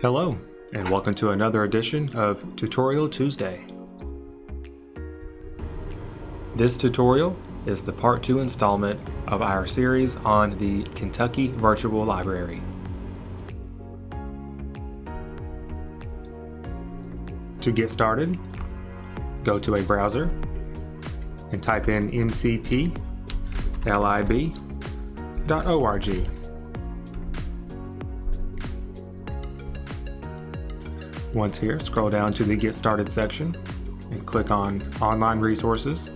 Hello, and welcome to another edition of Tutorial Tuesday. This tutorial is the Part 2 installment of our series on the Kentucky Virtual Library. To get started, go to a browser and type in mcplib.org. Once here, scroll down to the Get Started section and click on Online Resources.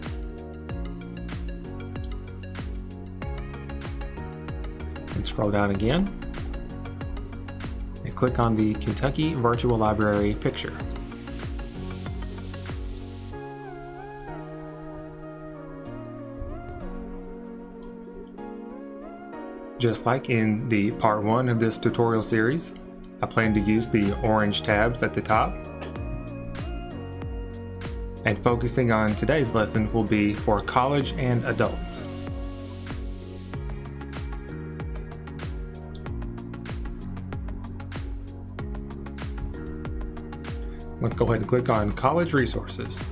And scroll down again and click on the Kentucky Virtual Library picture. Just like in the Part 1 of this tutorial series, I plan to use the orange tabs at the top. And focusing on today's lesson will be for college and adults. Let's go ahead and click on College Resources.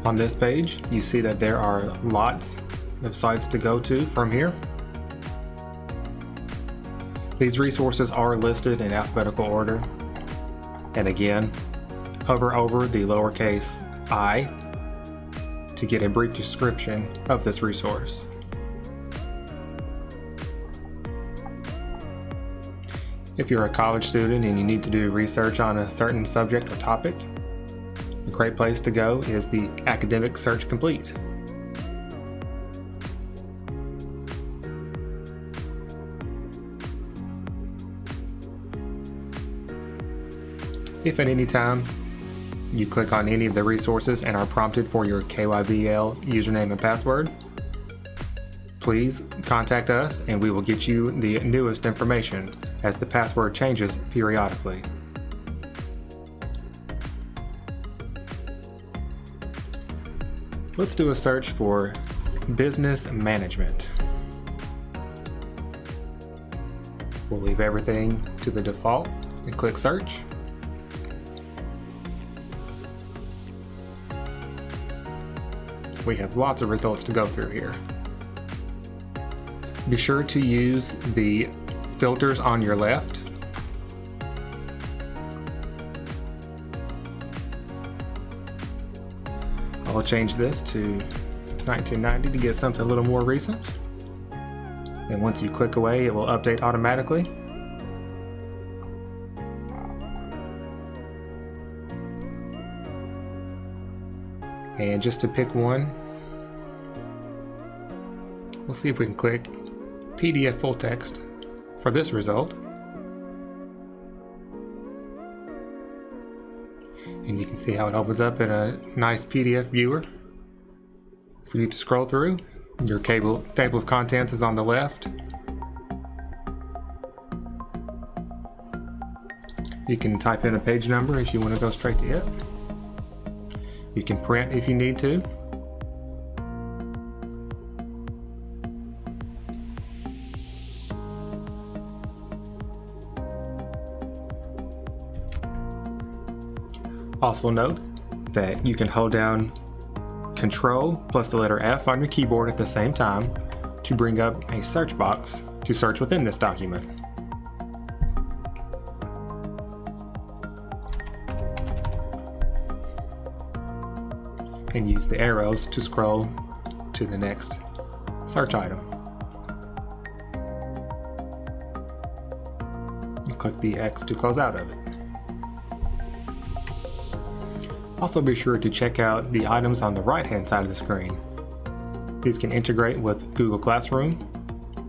On this page, you see that there are lots of sites to go to from here. These resources are listed in alphabetical order. And again, hover over the lowercase I to get a brief description of this resource. If you're a college student and you need to do research on a certain subject or topic, a great place to go is the Academic Search Complete. If at any time you click on any of the resources and are prompted for your KYVL username and password, please contact us and we will get you the newest information as the password changes periodically. Let's do a search for business management. We'll leave everything to the default and click search. We have lots of results to go through here. Be sure to use the filters on your left. I'll change this to 1990 to get something a little more recent. And once you click away, it will update automatically. And just to pick one, we'll see if we can click PDF full text for this result. And you can see how it opens up in a nice PDF viewer for you to scroll through. Your table of contents is on the left. You can type in a page number if you want to go straight to it. You can print if you need to. Also note that you can hold down Control plus the letter F on your keyboard at the same time to bring up a search box to search within this document. And use the arrows to scroll to the next search item. And click the X to close out of it. Also be sure to check out the items on the right-hand side of the screen. These can integrate with Google Classroom,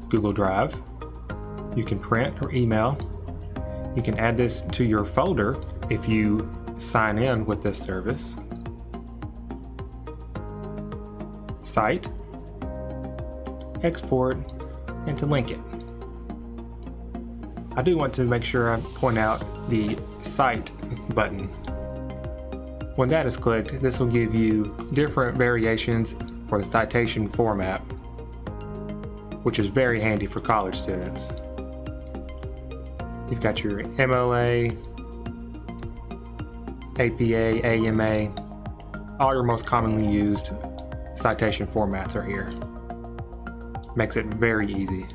Google Drive. You can print or email. You can add this to your folder if you sign in with this service. Cite, export, and to link it. I do want to make sure I point out the Cite button. When that is clicked, this will give you different variations for the citation format. which is very handy for college students. You've got your MLA, APA, AMA, all your most commonly used citation formats are here. Makes it very easy.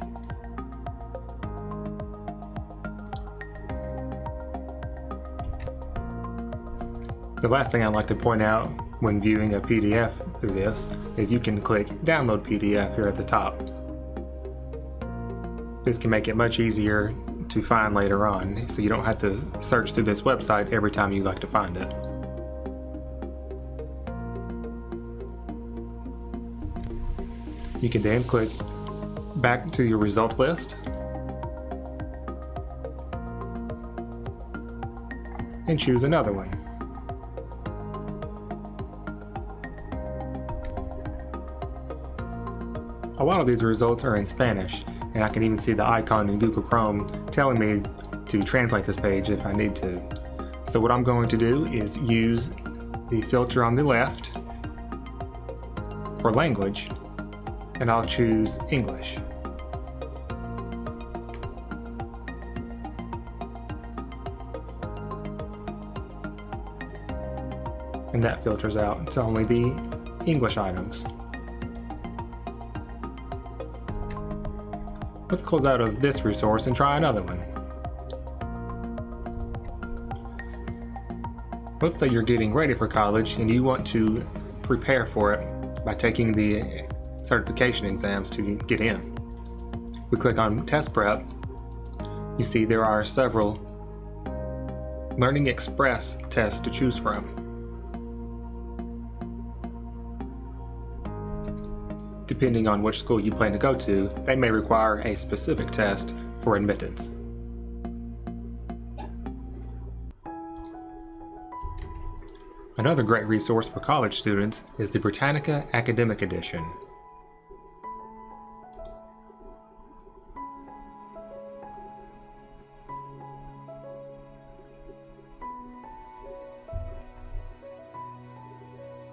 The last thing I'd like to point out when viewing a PDF through this is you can click Download PDF here at the top. This can make it much easier to find later on, so you don't have to search through this website every time you like to find it. You can then click back to your result list and choose another one. A lot of these results are in Spanish, and I can even see the icon in Google Chrome telling me to translate this page if I need to. So what I'm going to do is use the filter on the left for language, and I'll choose English. And that filters out to only the English items. Let's close out of this resource and try another one. Let's say you're getting ready for college and you want to prepare for it by taking the certification exams to get in. We click on Test Prep. You see there are several Learning Express tests to choose from. Depending on which school you plan to go to, they may require a specific test for admittance. Another great resource for college students is the Britannica Academic Edition.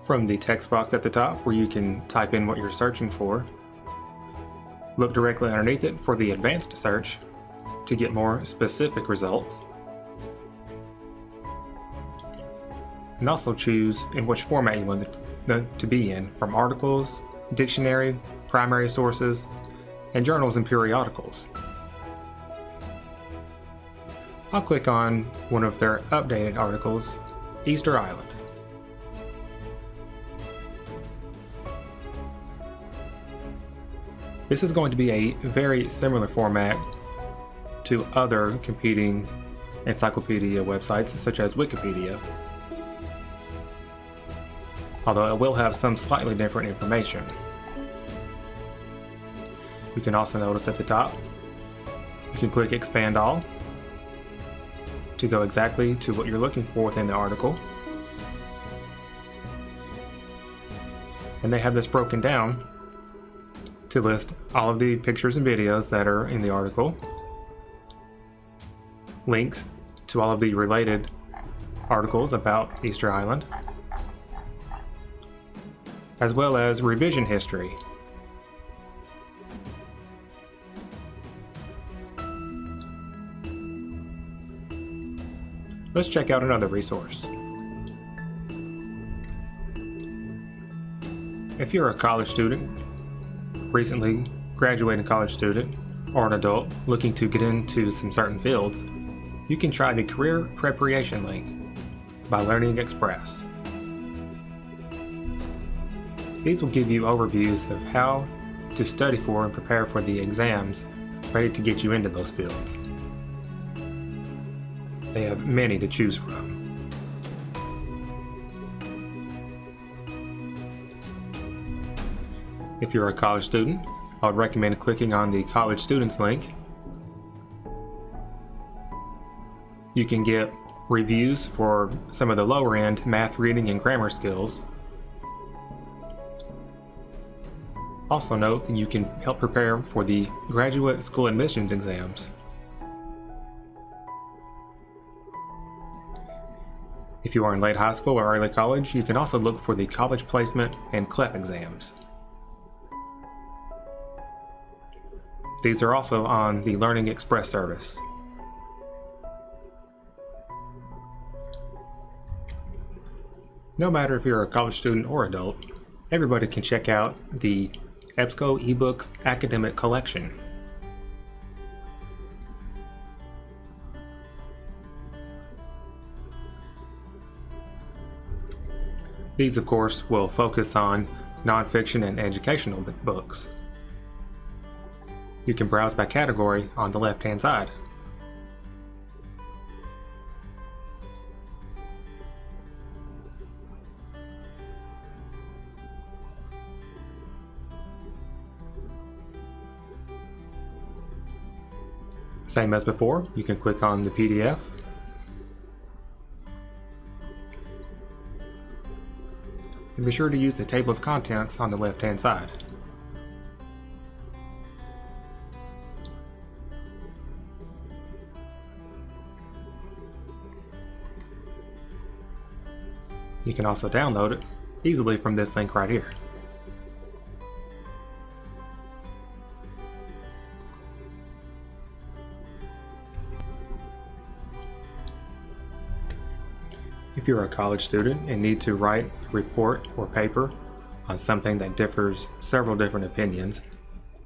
From the text box at the top, where you can type in what you're searching for, look directly underneath it for the advanced search to get more specific results, and also choose in which format you want it to be in, from articles, dictionary, primary sources, and journals and periodicals. I'll click on one of their updated articles, Easter Island. This is going to be a very similar format to other competing encyclopedia websites such as Wikipedia, although it will have some slightly different information. You can also notice at the top, you can click Expand All to go exactly to what you're looking for within the article. And they have this broken down to list all of the pictures and videos that are in the article, links to all of the related articles about Easter Island, as well as revision history. Let's check out another resource. If you're a college student, recently graduated college student, or an adult looking to get into some certain fields, you can try the Career Preparation link by Learning Express. These will give you overviews of how to study for and prepare for the exams ready to get you into those fields. They have many to choose from. If you're a college student, I would recommend clicking on the College Students link. You can get reviews for some of the lower end math, reading, and grammar skills. Also note that you can help prepare for the graduate school admissions exams. If you are in late high school or early college, you can also look for the college placement and CLEP exams. These are also on the Learning Express service. No matter if you're a college student or adult, everybody can check out the EBSCO eBooks Academic Collection. These, of course, will focus on nonfiction and educational books. You can browse by category on the left-hand side. Same as before, you can click on the PDF. And be sure to use the table of contents on the left-hand side. You can also download it easily from this link right here. If you're a college student and need to write a report or paper on something that differs several different opinions,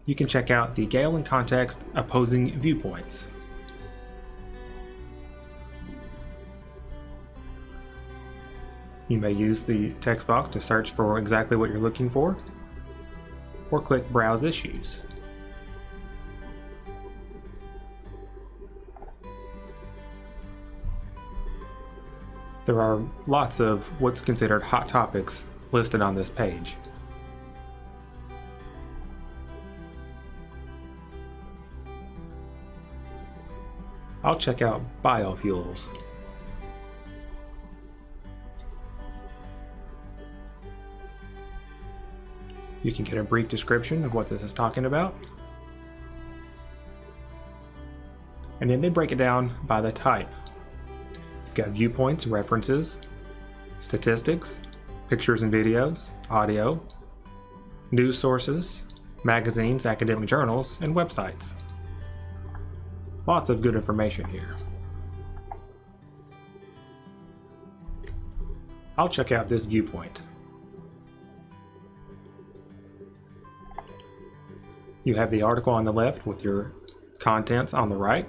you can check out the Gale and Context Opposing Viewpoints. You may use the text box to search for exactly what you're looking for, or click Browse Issues. There are lots of what's considered hot topics listed on this page. I'll check out biofuels. You can get a brief description of what this is talking about. And then they break it down by the type. You've got viewpoints, references, statistics, pictures and videos, audio, news sources, magazines, academic journals, and websites. Lots of good information here. I'll check out this viewpoint. You have the article on the left with your contents on the right.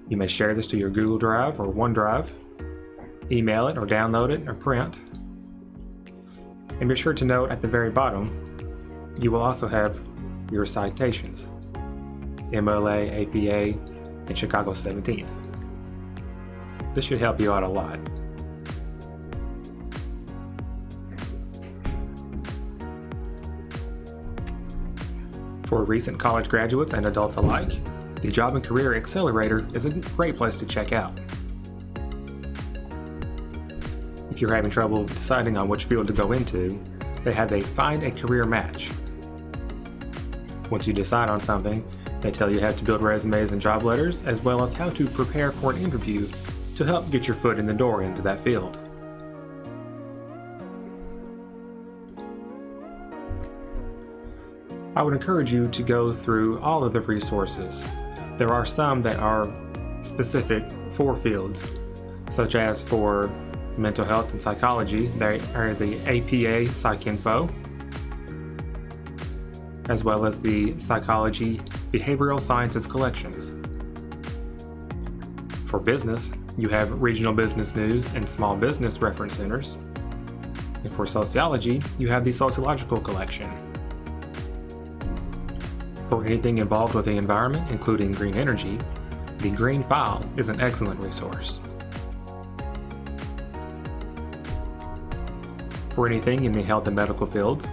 You may share this to your Google Drive or OneDrive, email it or download it or print. And be sure to note at the very bottom, you will also have your citations, MLA, APA, and Chicago 17th. This should help you out a lot. For recent college graduates and adults alike, the Job and Career Accelerator is a great place to check out. If you're having trouble deciding on which field to go into, they have a Find a Career Match. Once you decide on something, they tell you how to build resumes and job letters, as well as how to prepare for an interview to help get your foot in the door into that field. I would encourage you to go through all of the resources. There are some that are specific for fields, such as for mental health and psychology. They are the APA PsycInfo, as well as the Psychology Behavioral Sciences collections. For business, you have Regional Business News and Small Business Reference Centers. And for sociology, you have the Sociological collection. For anything involved with the environment, including green energy, the Green File is an excellent resource. For anything in the health and medical fields,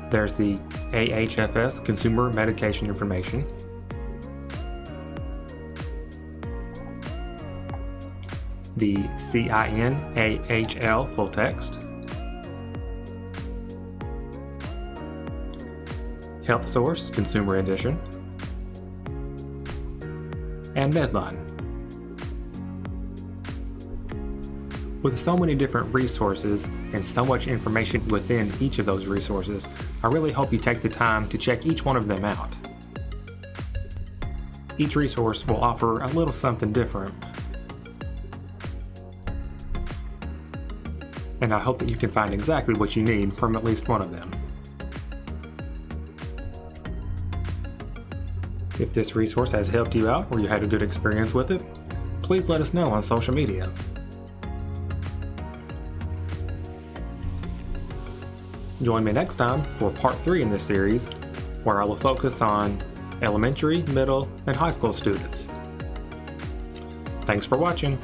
there's the AHFS Consumer Medication Information, the CIN-AHL Full Text, Health Source Consumer Edition, and Medline. With so many different resources, and so much information within each of those resources. I really hope you take the time to check each one of them out. Each resource will offer a little something different, and I hope that you can find exactly what you need from at least one of them. If this resource has helped you out or you had a good experience with it, please let us know on social media. Join me next time for part 3 in this series, where I will focus on elementary, middle, and high school students. Thanks for watching.